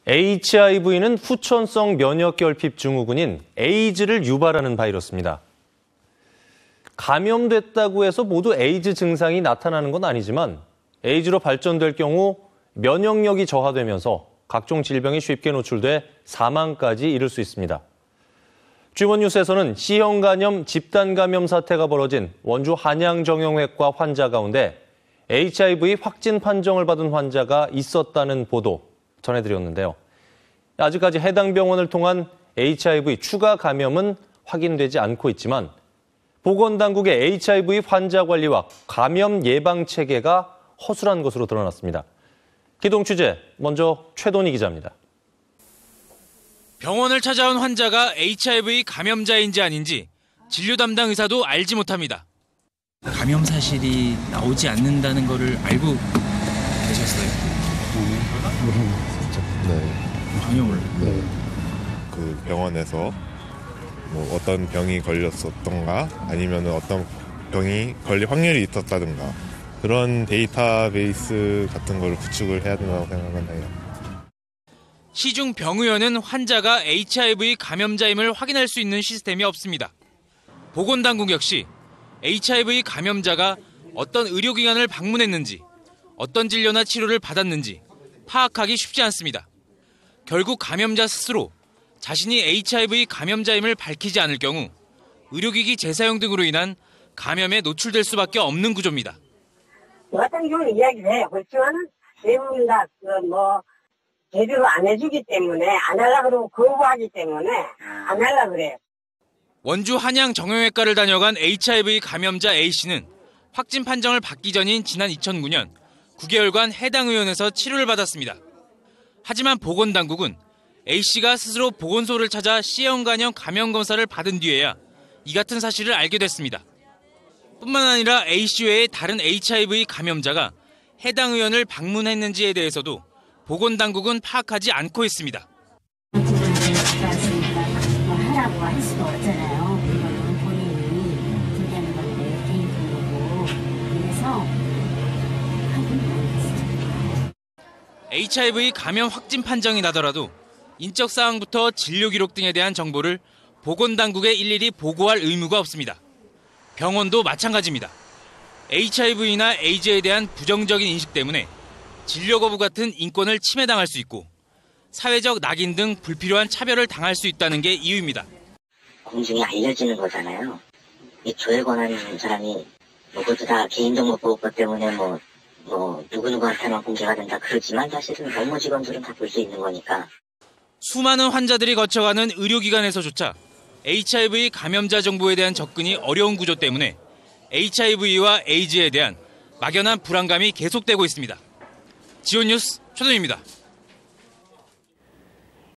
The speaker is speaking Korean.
HIV는 후천성 면역결핍 증후군인 에이즈를 유발하는 바이러스입니다. 감염됐다고 해서 모두 에이즈 증상이 나타나는 건 아니지만 에이즈로 발전될 경우 면역력이 저하되면서 각종 질병에 쉽게 노출돼 사망까지 이를 수 있습니다. G1 뉴스에서는 C형 간염 집단 감염 사태가 벌어진 원주 한양정형외과 환자 가운데 HIV 확진 판정을 받은 환자가 있었다는 보도 전해드렸는데요. 아직까지 해당 병원을 통한 HIV 추가 감염은 확인되지 않고 있지만 보건당국의 HIV 환자 관리와 감염 예방 체계가 허술한 것으로 드러났습니다. 기동 취재, 먼저 최돈희 기자입니다. 병원을 찾아온 환자가 HIV 감염자인지 아닌지 진료 담당 의사도 알지 못합니다. 감염 사실이 나오지 않는다는 거를 알고 계셨어요? 네. 전혀 몰라요. 네. 그 병원에서 뭐 어떤 병이 걸렸었던가 아니면 어떤 병이 걸릴 확률이 있었다든가 그런 데이터베이스 같은 걸 구축을 해야 된다고 생각은 해요. 시중 병의원은 환자가 HIV 감염자임을 확인할 수 있는 시스템이 없습니다. 보건당국 역시 HIV 감염자가 어떤 의료기관을 방문했는지, 어떤 진료나 치료를 받았는지 파악하기 쉽지 않습니다. 결국 감염자 스스로 자신이 HIV 감염자임을 밝히지 않을 경우 의료기기 재사용 등으로 인한 감염에 노출될 수밖에 없는 구조입니다. 저 같은 경우는 이야기를 해요. 그렇지만 대부분 다 제대로 안 해주기 때문에 안 하려고 그러고 거부하기 때문에 안 하려고 그래요. 원주 한양 정형외과를 다녀간 HIV 감염자 A씨는 확진 판정을 받기 전인 지난 2009년 9개월간 해당 의원에서 치료를 받았습니다. 하지만 보건당국은 A씨가 스스로 보건소를 찾아 C형 간염 감염 검사를 받은 뒤에야 이 같은 사실을 알게 됐습니다. 뿐만 아니라 A씨 외에 다른 HIV 감염자가 해당 의원을 방문했는지에 대해서도 보건당국은 파악하지 않고 있습니다. 하라고 할 수도 없잖아요. 이거는 본인이 준비하는 건데 개인 거고 그래서 HIV 감염 확진 판정이 나더라도 인적 사항부터 진료 기록 등에 대한 정보를 보건당국에 일일이 보고할 의무가 없습니다. 병원도 마찬가지입니다. HIV나 에이즈에 대한 부정적인 인식 때문에 진료 거부 같은 인권을 침해당할 수 있고 사회적 낙인 등 불필요한 차별을 당할 수 있다는 게 이유입니다. 공중에 알려지는 거잖아요. 이 조회 권한인 사람이 모두 다 개인정보 보호법 때문에 누구누구한테만 공개가 된다 그러지만 사실은 업무 직원들은 다 볼 수 있는 거니까. 수많은 환자들이 거쳐가는 의료기관에서조차 HIV 감염자 정보에 대한 접근이 어려운 구조 때문에 HIV와 에이즈에 대한 막연한 불안감이 계속되고 있습니다. G1 뉴스 최돈희입니다.